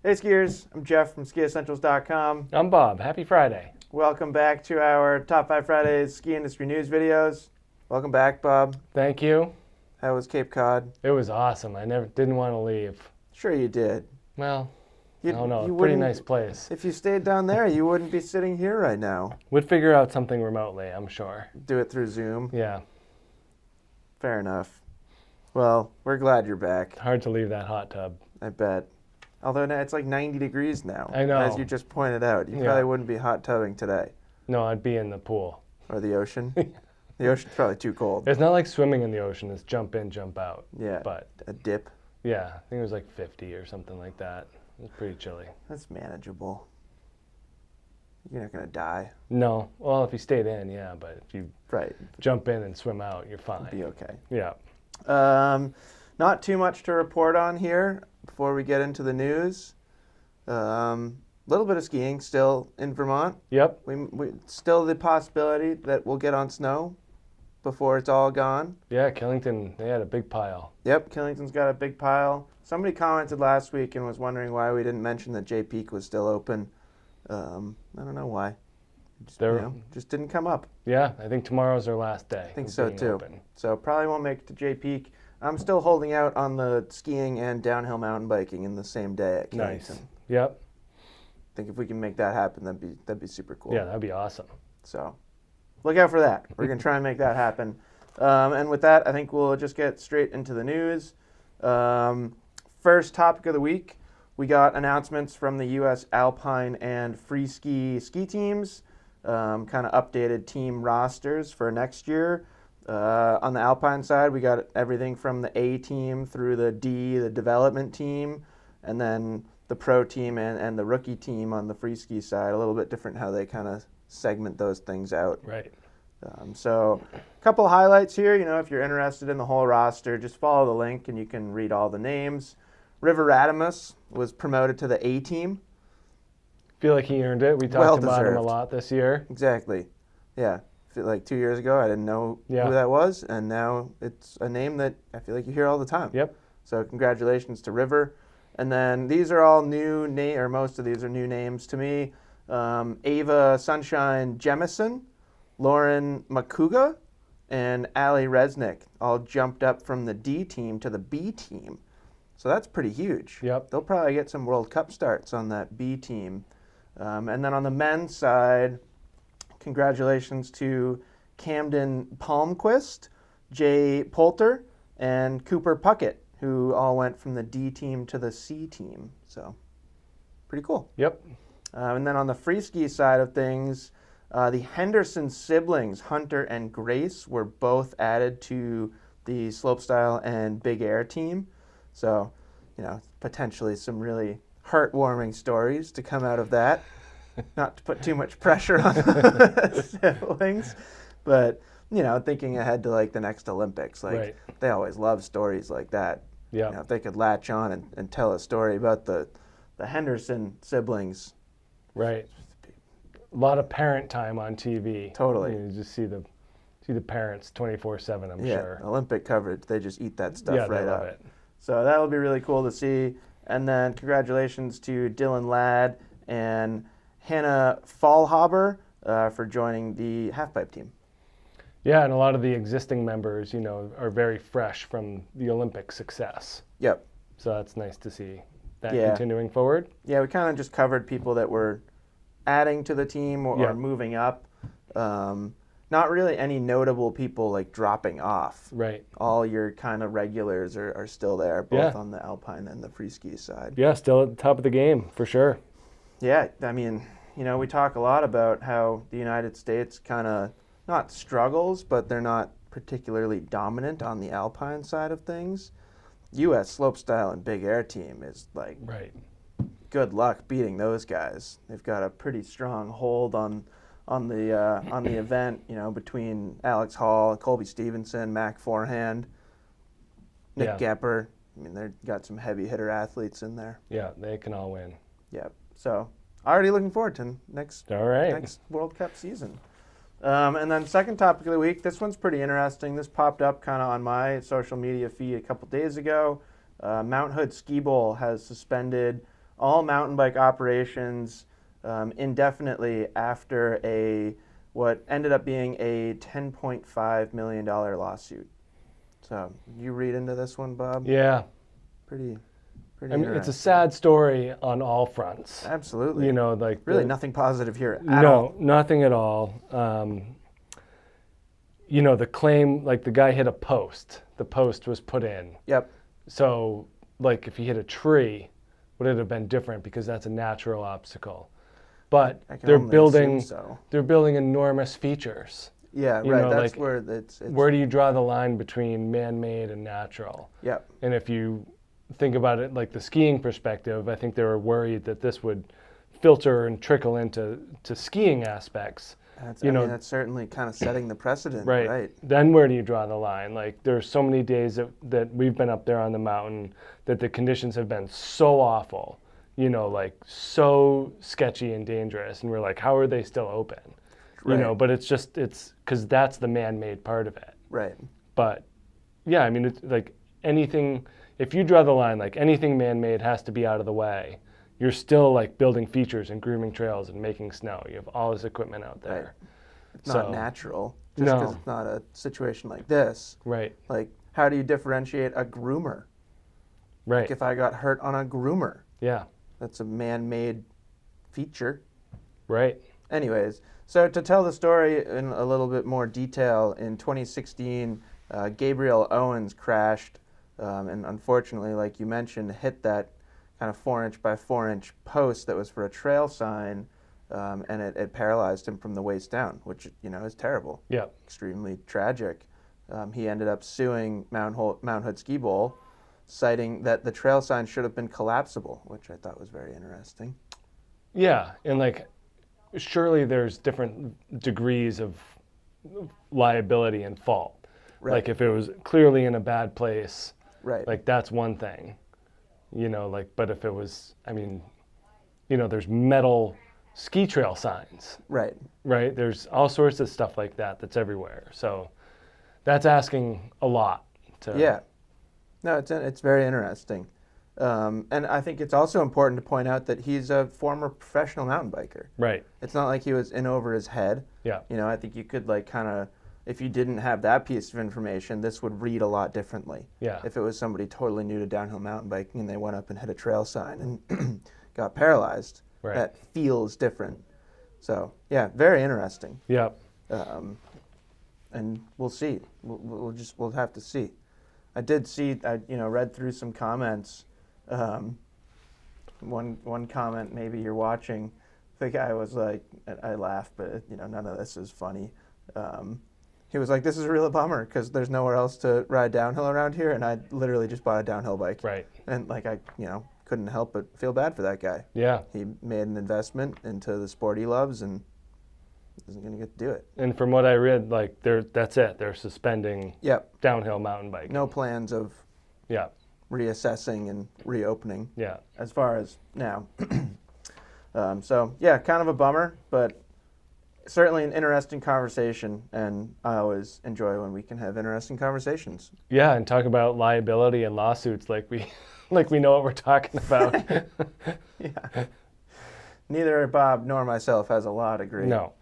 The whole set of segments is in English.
Hey skiers, I'm Jeff from skiessentials.com. I'm Bob. Happy Friday. Welcome back to our Top 5 Fridays ski industry news videos. Welcome back, Bob. Thank you. How was Cape Cod? It was awesome. I didn't want to leave. Sure you did. Well, You, I don't know. you Pretty wouldn't- nice place. If you stayed down there, you wouldn't be sitting here right now. We'd figure out something remotely, I'm sure. Do it through Zoom. Yeah. Fair enough. Well, we're glad you're back. Hard to leave that hot tub. I bet. Although now it's like 90 degrees now. I know. As you just pointed out. You Yeah. probably wouldn't be hot tubbing today. No, I'd be in the pool. Or the ocean. The ocean's probably too cold. It's not like swimming in the ocean. It's jump in, jump out. Yeah. But A dip. yeah, I think it was like 50 or something like that. It was pretty chilly. That's manageable. You're not going to die. No. Well, if you stayed in, yeah. But if you Right. jump in and swim out, you're fine. Be okay. Yeah. Not too much to report on here before we get into the news. Little bit of skiing still in Vermont. Yep. We still the possibility that we'll get on snow before it's all gone. Yeah, Killington, they had a big pile. Yep, Killington's got a big pile. Somebody commented last week and was wondering why we didn't mention that J Peak was still open. I don't know why. Just didn't come up. Yeah, I think tomorrow's our last day. I think of so being too. open. So probably won't make it to J Peak. I'm still holding out on the skiing and downhill mountain biking in the same day at Killington. Nice. Yep. I think if we can make that happen, that'd be super cool. Yeah, that'd be awesome. So look out for that. We're gonna try and make that happen. And with that, I think we'll just get straight into the news. First topic of the week, we got announcements from the U.S. Alpine and Freeski ski teams, kind of updated team rosters for next year. On the Alpine side, we got everything from the A team through the D, the development team, and then the pro team and the rookie team on the Freeski side. A little bit different how they kind of segment those things out. Right. So a couple of highlights here. If you're interested in the whole roster, just follow the link and you can read all the names. River Radamus was promoted to the A team. Feel like he earned it. We Well talked about him a deserved. lot this year. Exactly. Yeah. Like 2 years ago, I didn't know Yeah. who that was, and now it's a name that I feel like you hear all the time. Yep. So congratulations to River. And then these are all new or most of these are new names to me. Ava Sunshine Jemison, Lauren Makuga, and Ali Resnick all jumped up from the D team to the B team. So that's pretty huge. Yep. They'll probably get some World Cup starts on that B team. And then on the men's side, congratulations to Camden Palmquist, Jay Poulter, and Cooper Puckett, who all went from the D team to the C team. So pretty cool. Yep. And then on the freeski side of things, the Henderson siblings, Hunter and Grace, were both added to the slopestyle and big air team. So, potentially some really heartwarming stories to come out of that. Not to put too much pressure on the siblings, but, thinking ahead to like the next Olympics, Right. They always love stories like that. Yeah. If they could latch on and tell a story about the Henderson siblings. Right. A lot of parent time on TV. Totally. You just see the parents 24/7. I'm Yeah, sure. Olympic coverage. They just eat that stuff Yeah, right they love up. it. So that'll be really cool to see. And then congratulations to Dylan Ladd and Hannah Fallhaber for joining the halfpipe team. Yeah, and a lot of the existing members, are very fresh from the Olympic success. Yep. So that's nice to see that Yeah. continuing forward. Yeah, we kind of just covered people that were adding to the team or Yeah. moving up. Not really any notable people like dropping off. Right. All your kind of regulars are still there, both Yeah. on the Alpine and the freeski side. Yeah, still at the top of the game for sure. Yeah, I mean, we talk a lot about how the United States kind of not struggles, but they're not particularly dominant on the Alpine side of things. U.S. slopestyle and big air team is like, Right. good luck beating those guys. They've got a pretty strong hold on the event. Between Alex Hall, Colby Stevenson, Mac Forehand, Nick Yeah. Gepper. I mean, they've got some heavy hitter athletes in there. Yeah, they can all win. Yep. So already looking forward to next All right. next World Cup season. And then second topic of the week, this one's pretty interesting. This popped up kind of on my social media feed a couple days ago. Mount Hood Skibowl has suspended all mountain bike operations indefinitely after what ended up being a $10.5 million lawsuit. So you read into this one, Bob? Yeah. Pretty I mean, it's a interesting. sad story on all fronts. Absolutely. You know, like really nothing positive here at all. No, nothing at all. You know, the claim, like the guy hit a post. The post was put in. Yep. So, like, if he hit a tree, would it have been different because that's a natural obstacle? But I can they're only building assume so. they're building enormous features. Yeah, You right. know, That's like, where it's where do you draw the line between man-made and natural? Yep. And if you think about it like the skiing perspective, I think they were worried that this would filter and trickle into skiing aspects. I mean, that's certainly kind of setting the precedent, right? Then where do you draw the line? Like, there's so many days that we've been up there on the mountain that the conditions have been so awful, you know, like so sketchy and dangerous. And we're like, how are they still open? Right. You know, but it's because that's the man-made part of it. Right. But yeah, I mean, it's like anything, if you draw the line, like anything man-made has to be out of the way. You're still like building features and grooming trails and making snow. You have all this equipment out there. Right. It's not natural. Just No. because it's not a situation like this. Right. Like, how do you differentiate a groomer? Right. Like if I got hurt on a groomer, Yeah. that's a man-made feature. Right. Anyways, so to tell the story in a little bit more detail, in 2016, Gabriel Owens crashed and unfortunately, like you mentioned, hit that kind of 4-inch by 4-inch post that was for a trail sign, and it paralyzed him from the waist down, which, you know, is terrible. Yeah. Extremely tragic. He ended up suing Mount Hood Skibowl, citing that the trail sign should have been collapsible, which I thought was very interesting. Yeah. And like, surely there's different degrees of liability and fault. Right. Like if it was clearly in a bad place, Right. like that's one thing, you know, like, but if it was, I mean, you know, there's metal ski trail signs, Right. right? There's all sorts of stuff like that that's everywhere. So that's asking a lot. Yeah. No, it's very interesting. And I think it's also important to point out that he's a former professional mountain biker. Right. It's not like he was in over his head. Yeah. You know, I think you could like kind of, if you didn't have that piece of information, this would read a lot differently. Yeah. If it was somebody totally new to downhill mountain biking and they went up and hit a trail sign and got paralyzed, Right. that feels different. So yeah, very interesting. Yeah. And we'll see. We'll have to see. I did see. I read through some comments. One comment, maybe you're watching. The guy was like, I laughed, but none of this is funny. He was like, "This is a real bummer because there's nowhere else to ride downhill around here, and I literally just bought a downhill bike." Right. And like I couldn't help but feel bad for that guy. Yeah. He made an investment into the sport he loves and isn't going to get to do it. And from what I read, like that's it. They're suspending Yep. downhill mountain biking. No plans of Yeah. reassessing and reopening Yeah. as far as now. So yeah, kind of a bummer, but certainly an interesting conversation, and I always enjoy when we can have interesting conversations. Yeah, and talk about liability and lawsuits like we know what we're talking about. Yeah. Neither Bob nor myself has a law degree. No.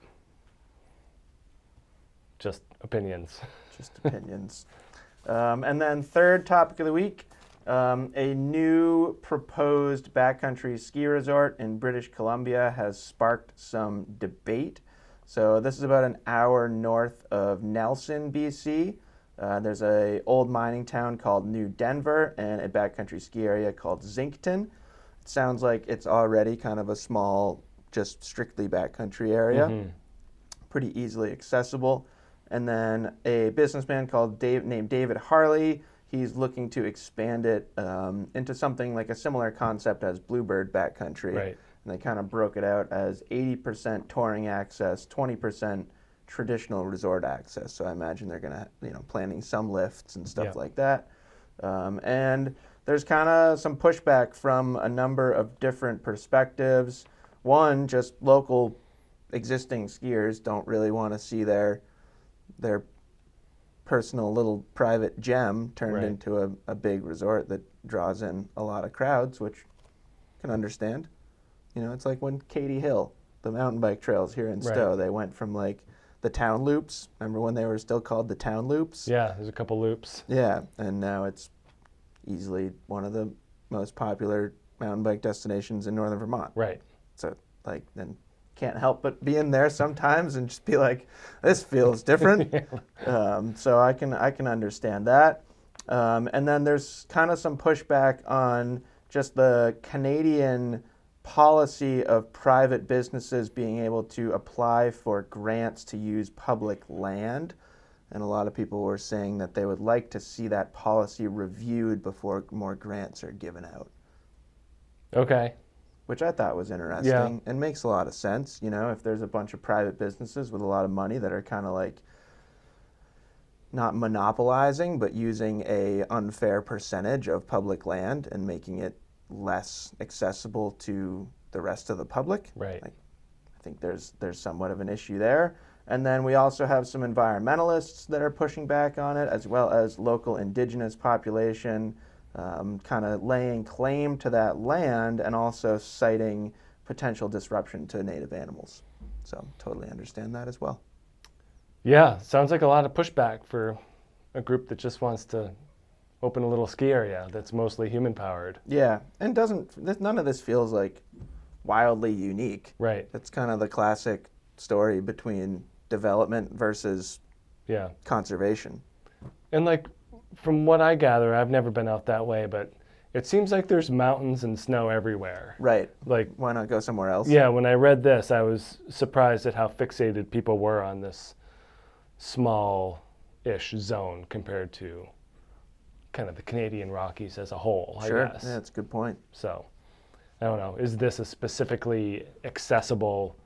Just opinions. Just opinions. And then third topic of the week, a new proposed backcountry ski resort in British Columbia has sparked some debate. So this is about an hour north of Nelson, BC. There's a old mining town called New Denver and a backcountry ski area called Zinkton. It sounds like it's already kind of a small, just strictly backcountry area. Mm-hmm. Pretty easily accessible. And then a businessman named David Harley, he's looking to expand it into something like a similar concept as Bluebird Backcountry. Right. And they kind of broke it out as 80% touring access, 20% traditional resort access. So I imagine they're going to, planning some lifts and stuff like that. And there's kind of some pushback from a number of different perspectives. One, just local existing skiers don't really want to see their personal little private gem turned into a big resort that draws in a lot of crowds, which can understand. You know, it's like when Katy Hill, the mountain bike trails here in Stowe, they went from like the town loops. Remember when they were still called the town loops? Yeah, there's a couple loops. Yeah, and now it's easily one of the most popular mountain bike destinations in northern Vermont. Right. So, like, then can't help but be in there sometimes and just be like, this feels different. So I can understand that. And then there's kind of some pushback on just the Canadian policy of private businesses being able to apply for grants to use public land. And a lot of people were saying that they would like to see that policy reviewed before more grants are given out. Okay. Which I thought was interesting and makes a lot of sense. You know, if there's a bunch of private businesses with a lot of money that are kind of like not monopolizing, but using a unfair percentage of public land and making it less accessible to the rest of the public. Right. Like, I think there's somewhat of an issue there. And then we also have some environmentalists that are pushing back on it, as well as local indigenous population, kind of laying claim to that land and also citing potential disruption to native animals. So totally understand that as well. Yeah, sounds like a lot of pushback for a group that just wants to open a little ski area that's mostly human powered. Yeah, and none of this feels like wildly unique. Right. It's kind of the classic story between development versus conservation. And like, from what I gather, I've never been out that way, but it seems like there's mountains and snow everywhere. Right. Like, why not go somewhere else? Yeah, when I read this, I was surprised at how fixated people were on this small-ish zone compared to kind of the Canadian Rockies as a whole, I guess. Yeah, that's a good point. So, I don't know. Is this a specifically accessible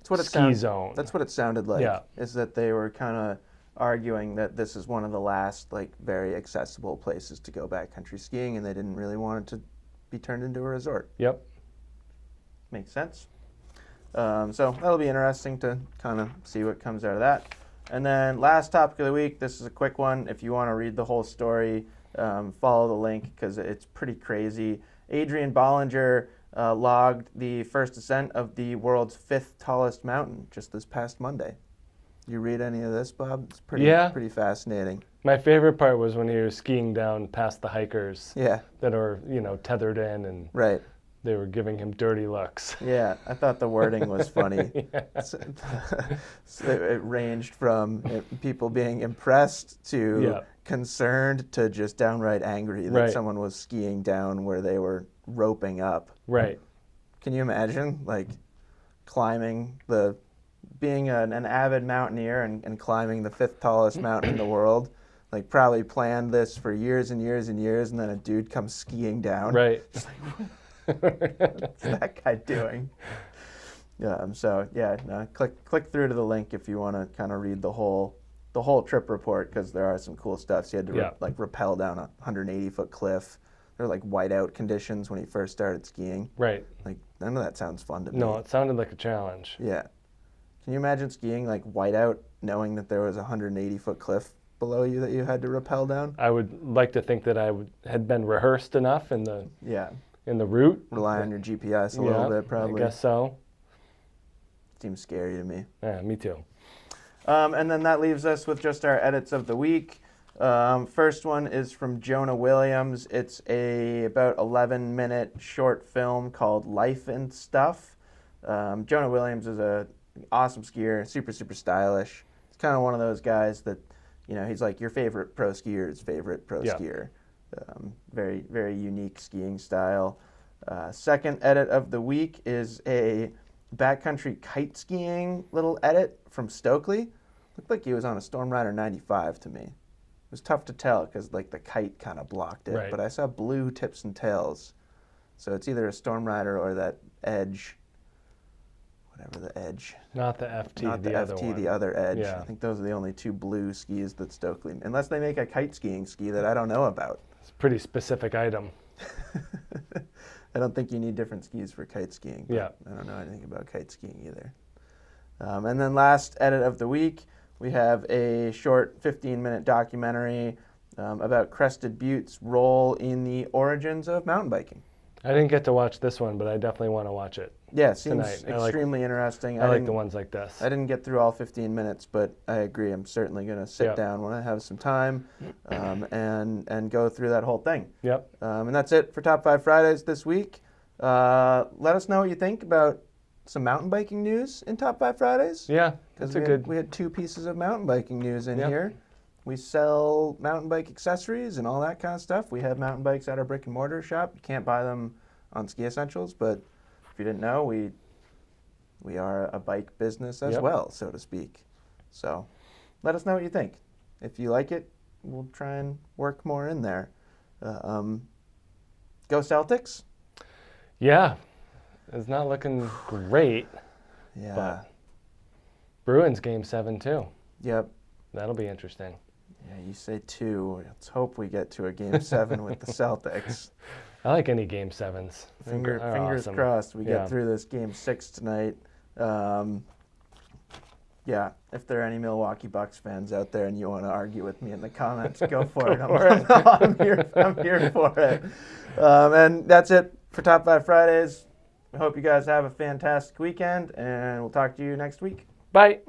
ski zone? That's what it sounded like. Yeah. Is that they were kind of arguing that this is one of the last like very accessible places to go backcountry skiing, and they didn't really want it to be turned into a resort. Yep. Makes sense. So that'll be interesting to kind of see what comes out of that. And then last topic of the week, this is a quick one. If you want to read the whole story, follow the link because it's pretty crazy. Adrian Bollinger logged the first ascent of the world's 5th tallest mountain just this past Monday. You read any of this, Bob? It's pretty fascinating. My favorite part was when he was skiing down past the hikers that are, tethered in and right. They were giving him dirty looks. Yeah, I thought the wording was funny. So it ranged from people being impressed to concerned to just downright angry that someone was skiing down where they were roping up. Right. Can you imagine, like, being an avid mountaineer and climbing the 5th tallest mountain in the world? Like, probably planned this for years and years and years, and then a dude comes skiing down. Right. Just like, what's that guy doing? Click through to the link if you want to kind of read the whole trip report, because there are some cool stuff. So he had to rappel down a 180-foot cliff. There were like whiteout conditions when he first started skiing. Right. Like, none of that sounds fun to me. No, it sounded like a challenge. Yeah. Can you imagine skiing like whiteout knowing that there was a 180-foot cliff below you that you had to rappel down? I would like to think that had been rehearsed enough in the route. Rely on your GPS a little bit, probably. I guess so. Seems scary to me. Yeah, me too. And then that leaves us with just our edits of the week. First one is from Jonah Williams. It's about 11-minute short film called Life and Stuff. Jonah Williams is an awesome skier, super, super stylish. He's kind of one of those guys that, he's like your favorite pro skier's favorite pro skier. Very, very unique skiing style. Second edit of the week is a backcountry kite skiing little edit from Stokely. Looked like he was on a Storm Rider 95 to me. It was tough to tell because like the kite kind of blocked it, but I saw blue tips and tails. So it's either a Storm Rider or that Edge, whatever the Edge. Not the FT, Not the other FT, one. the other Edge. Yeah. I think those are the only two blue skis that Stokely, unless they make a kite skiing ski that I don't know about. It's a pretty specific item. I don't think you need different skis for kite skiing. Yeah. I don't know anything about kite skiing either. And then last edit of the week, we have a short 15-minute documentary about Crested Butte's role in the origins of mountain biking. I didn't get to watch this one, but I definitely want to watch it. Yeah, it seems Tonight. extremely interesting. I like the ones like this. I didn't get through all 15 minutes, but I agree. I'm certainly going to sit down when I have some time and go through that whole thing. Yep. And that's it for Top 5 Fridays this week. Let us know what you think about some mountain biking news in Top 5 Fridays. Yeah, that's we had 2 pieces of mountain biking news in here. We sell mountain bike accessories and all that kind of stuff. We have mountain bikes at our brick and mortar shop. You can't buy them on Ski Essentials, but if you didn't know, we are a bike business as well, so to speak. So let us know what you think. If you like it, we'll try and work more in there. Go Celtics. Yeah, it's not looking great. Yeah. But Bruins Game 7 too. Yep. That'll be interesting. Yeah, you say 2. Let's hope we get to a Game 7 with the Celtics. I like any Game 7s. Fingers awesome. crossed we get through this Game 6 tonight. Yeah, if there are any Milwaukee Bucks fans out there and you want to argue with me in the comments, go for it. I'm here for it. And that's it for Top 5 Fridays. I hope you guys have a fantastic weekend, and we'll talk to you next week. Bye.